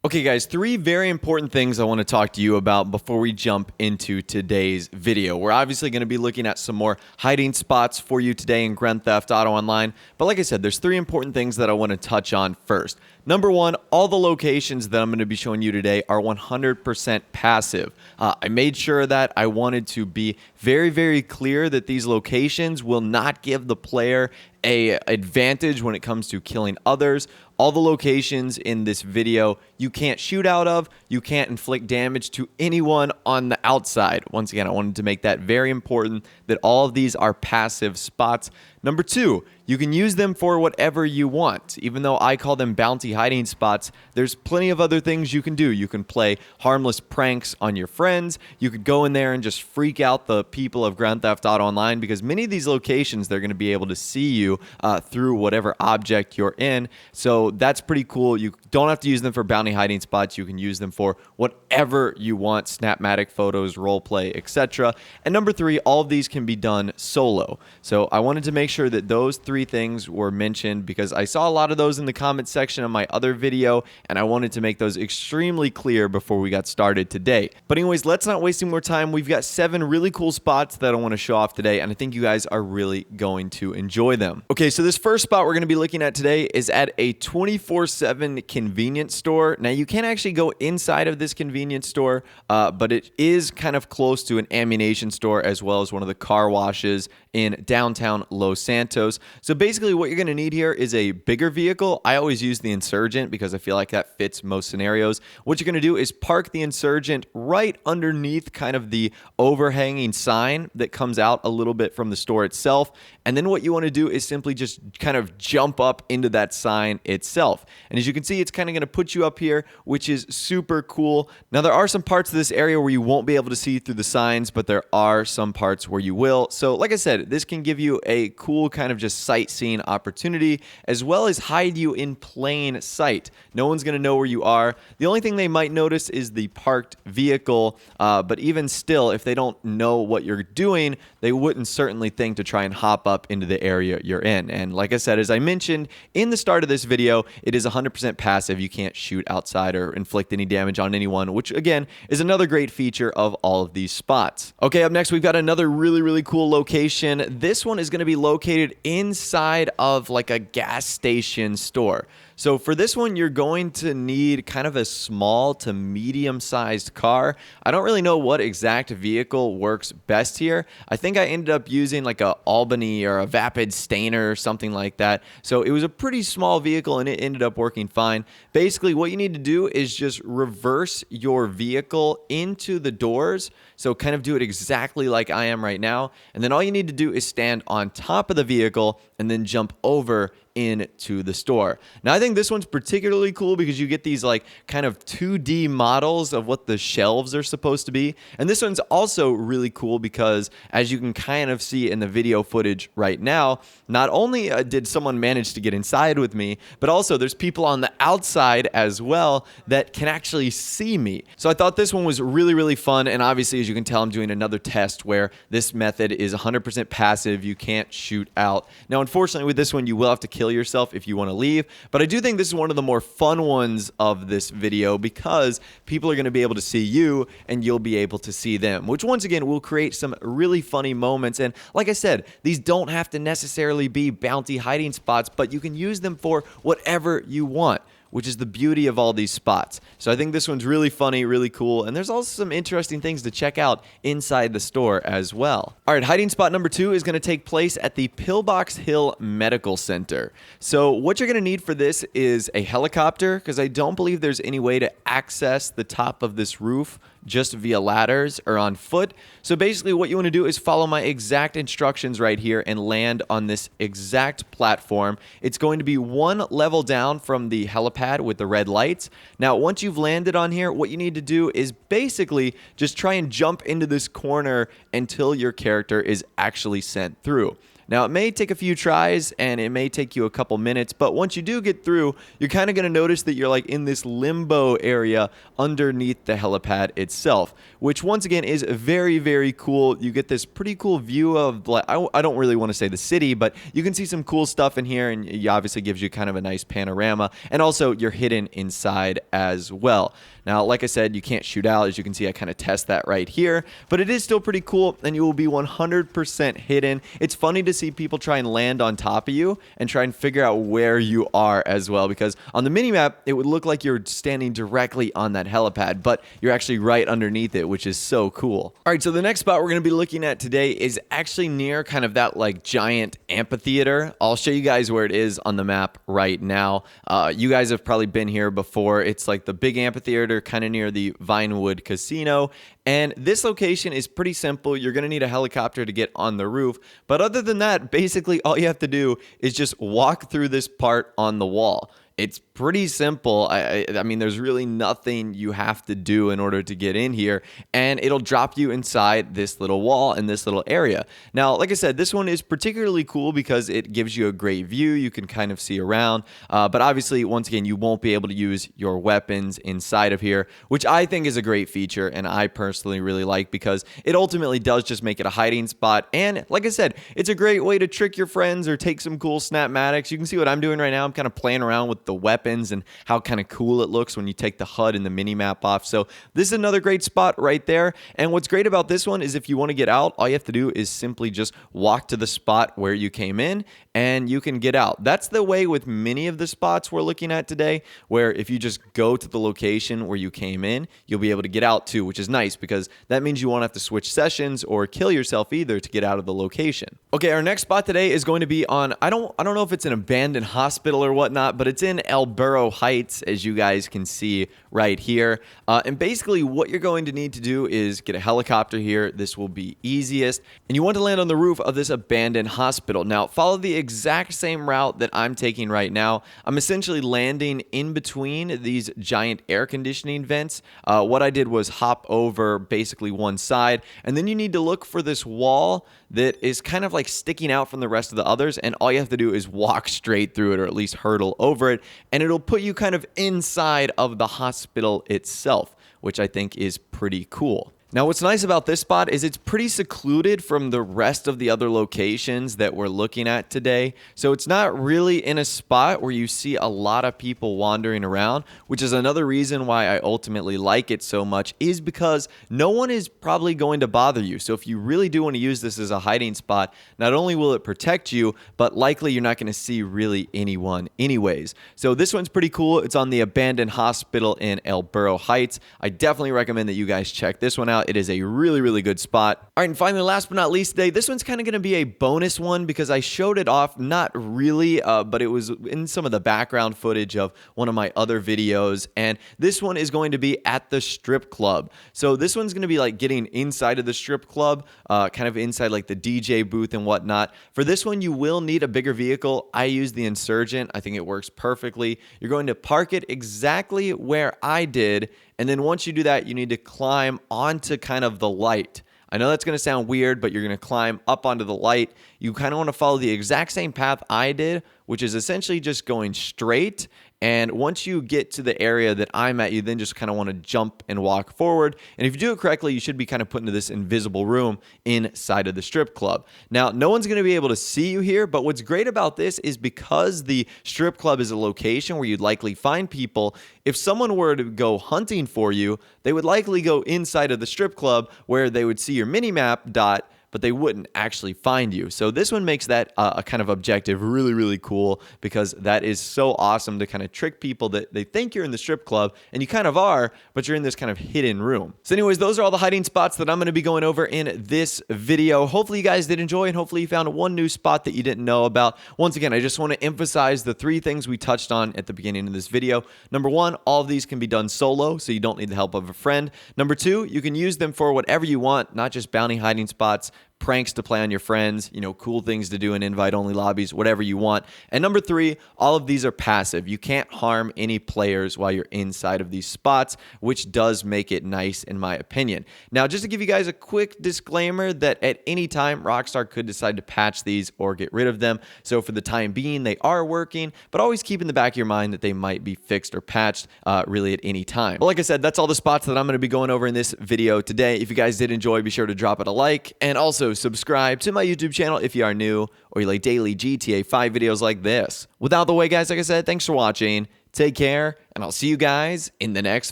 Okay guys, three very important things I want to talk to you about before we jump into today's video. We're obviously going to be looking at some more hiding spots for you today in Grand Theft Auto Online. But like I said, there's three important things that I want to touch on first. Number one, all the locations that I'm going to be showing you today are 100% passive. I made sure that I wanted to be very, very clear that these locations will not give the player an advantage when it comes to killing others. All the locations in this video you can't shoot out of, you can't inflict damage to anyone on the outside. Once again, I wanted to make that very important that all of these are passive spots. Number two, you can use them for whatever you want. Even though I call them bounty hiding spots, there's plenty of other things you can do. You can play harmless pranks on your friends. You could go in there and just freak out the people of Grand Theft Auto Online, because many of these locations, they're going to be able to see you through whatever object you're in. So that's pretty cool. You don't have to use them for bounty hiding spots. You can use them for whatever you want: Snapmatic photos, roleplay, etc. And number three, all of these can be done solo. So I wanted to make sure that those three things were mentioned, because I saw a lot of those in the comment section of my other video, and I wanted to make those extremely clear before we got started today. But anyways, let's not waste any more time. We've got 7 really cool spots that I want to show off today, and I think you guys are really going to enjoy them. Okay, so this first spot we're going to be looking at today is at a 24/7 convenience store. Now, you can't actually go inside of this convenience store, but it is kind of close to an ammunition store, as well as one of the car washes in downtown Los Santos. So basically what you're going to need here is a bigger vehicle. I always use the Insurgent because I feel like that fits most scenarios. What you're going to do is park the Insurgent right underneath kind of the overhanging sign that comes out a little bit from the store itself. And then what you want to do is simply just kind of jump up into that sign itself. And as you can see, it's kind of going to put you up here, which is super cool. Now, there are some parts of this area where you won't be able to see through the signs, but there are some parts where you will. So like I said, this can give you a cool kind of just sightseeing opportunity, as well as hide you in plain sight. No one's going to know where you are. The only thing they might notice is the parked vehicle, but even still, if they don't know what you're doing, they wouldn't certainly think to try and hop up into the area you're in. And like I said, as I mentioned in the start of this video, it is 100% passive. You can't shoot outside or inflict any damage on anyone, which again is another great feature of all of these spots. Okay, up next we've got another really, really cool location. This one is going to be located inside of like a gas station store. So for this one, you're going to need kind of a small to medium-sized car. I don't really know what exact vehicle works best here. I think I ended up using like a Albany or a Vapid Stainer or something like that. So it was a pretty small vehicle and it ended up working fine. Basically, what you need to do is just reverse your vehicle into the doors. So kind of do it exactly like I am right now. And then all you need to do is stand on top of the vehicle and then jump over into the store. Now, I think this one's particularly cool because you get these like kind of 2D models of what the shelves are supposed to be. And this one's also really cool because, as you can kind of see in the video footage right now, not only did someone manage to get inside with me, but also there's people on the outside as well that can actually see me. So I thought this one was really, really fun. And obviously, as you can tell, I'm doing another test where this method is 100% passive. You can't shoot out. Now, unfortunately, with this one, you will have to kill yourself if you want to leave, but I do think this is one of the more fun ones of this video because people are going to be able to see you and you'll be able to see them, which once again will create some really funny moments. And like I said, these don't have to necessarily be bounty hiding spots, but you can use them for whatever you want, which is the beauty of all these spots. So I think this one's really funny, really cool, and there's also some interesting things to check out inside the store as well. All right, hiding spot number 2 is going to take place at the Pillbox Hill Medical Center. So what you're going to need for this is a helicopter, because I don't believe there's any way to access the top of this roof just via ladders or on foot. So basically what you want to do is follow my exact instructions right here and land on this exact platform. It's going to be one level down from the helipad with the red lights. Now, once you've landed on here, what you need to do is basically just try and jump into this corner until your character is actually sent through. Now, it may take a few tries and it may take you a couple minutes, but once you do get through, you're kind of going to notice that you're like in this limbo area underneath the helipad itself, which once again is very, very cool. You get this pretty cool view of, like, I don't really want to say the city, but you can see some cool stuff in here, and it obviously gives you kind of a nice panorama, and also you're hidden inside as well. Now, like I said, you can't shoot out. As you can see, I kind of test that right here, but it is still pretty cool, and you will be 100% hidden. It's funny to see people try and land on top of you and try and figure out where you are as well, because on the minimap, it would look like you're standing directly on that helipad, but you're actually right underneath it, which is so cool. All right, so the next spot we're going to be looking at today is actually near kind of that like giant amphitheater. I'll show you guys where it is on the map right now. You guys have probably been here before. It's like the big amphitheater kind of near the Vinewood Casino. And this location is pretty simple. You're going to need a helicopter to get on the roof. But other than that, basically all you have to do is just walk through this part on the wall. It's pretty simple. I mean, there's really nothing you have to do in order to get in here, and it'll drop you inside this little wall in this little area. Now, like I said, this one is particularly cool because it gives you a great view. You can kind of see around, but obviously, once again, you won't be able to use your weapons inside of here, which I think is a great feature, and I personally really like because it ultimately does just make it a hiding spot. And like I said, it's a great way to trick your friends or take some cool snapmatics. You can see what I'm doing right now. I'm kind of playing around with the weapons and how kind of cool it looks when you take the HUD and the mini map off. So this is another great spot right there. And what's great about this one is if you want to get out, all you have to do is simply just walk to the spot where you came in and you can get out. That's the way with many of the spots we're looking at today, where if you just go to the location where you came in, you'll be able to get out too, which is nice because that means you won't have to switch sessions or kill yourself either to get out of the location. Okay, our next spot today is going to be on, I don't know if it's an abandoned hospital or whatnot, but it's in Elboro Heights, as you guys can see right here. And basically what you're going to need to do is get a helicopter here. This will be easiest. And you want to land on the roof of this abandoned hospital. Now, follow the exact same route that I'm taking right now. I'm essentially landing in between these giant air conditioning vents. What I did was hop over basically one side, and then you need to look for this wall that is kind of like sticking out from the rest of the others, and all you have to do is walk straight through it, or at least hurdle over it, and it'll put you kind of inside of the hospital itself, which I think is pretty cool. Now, what's nice about this spot is it's pretty secluded from the rest of the other locations that we're looking at today. So it's not really in a spot where you see a lot of people wandering around, which is another reason why I ultimately like it so much, is because no one is probably going to bother you. So if you really do want to use this as a hiding spot, not only will it protect you, but likely you're not going to see really anyone anyways. So this one's pretty cool. It's on the abandoned hospital in Elboro Heights. I definitely recommend that you guys check this one out. It is a really, really good spot. All right, and finally, last but not least today, this one's kind of going to be a bonus one because I showed it off, not really, but it was in some of the background footage of one of my other videos. And this one is going to be at the strip club. So this one's going to be like getting inside of the strip club, kind of inside like the DJ booth and whatnot. For this one, you will need a bigger vehicle. I use the Insurgent. I think it works perfectly. You're going to park it exactly where I did. And then once you do that, you need to climb onto kind of the light. I know that's going to sound weird, but you're going to climb up onto the light. You kind of want to follow the exact same path I did, which is essentially just going straight. And once you get to the area that I'm at, you then just kind of want to jump and walk forward. And if you do it correctly, you should be kind of put into this invisible room inside of the strip club. Now, no one's going to be able to see you here, but what's great about this is because the strip club is a location where you'd likely find people, if someone were to go hunting for you, they would likely go inside of the strip club where they would see your mini-map dot, but they wouldn't actually find you. So this one makes that a kind of objective really, really cool, because that is so awesome to kind of trick people that they think you're in the strip club, and you kind of are, but you're in this kind of hidden room. So anyways, those are all the hiding spots that I'm going to be going over in this video. Hopefully you guys did enjoy, and hopefully you found one new spot that you didn't know about. Once again, I just want to emphasize the three things we touched on at the beginning of this video. Number one, all of these can be done solo, so you don't need the help of a friend. Number two, you can use them for whatever you want, not just bounty hiding spots, pranks to play on your friends, cool things to do in invite-only lobbies, whatever you want. And number 3, all of these are passive. You can't harm any players while you're inside of these spots, which does make it nice in my opinion. Now, just to give you guys a quick disclaimer that at any time, Rockstar could decide to patch these or get rid of them. So for the time being, they are working, but always keep in the back of your mind that they might be fixed or patched really at any time. But like I said, that's all the spots that I'm going to be going over in this video today. If you guys did enjoy, be sure to drop it a like and also subscribe to my YouTube channel if you are new or you like daily GTA 5 videos like this. Without the way, guys, like I said, thanks for watching. Take care, and I'll see you guys in the next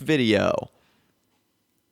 video.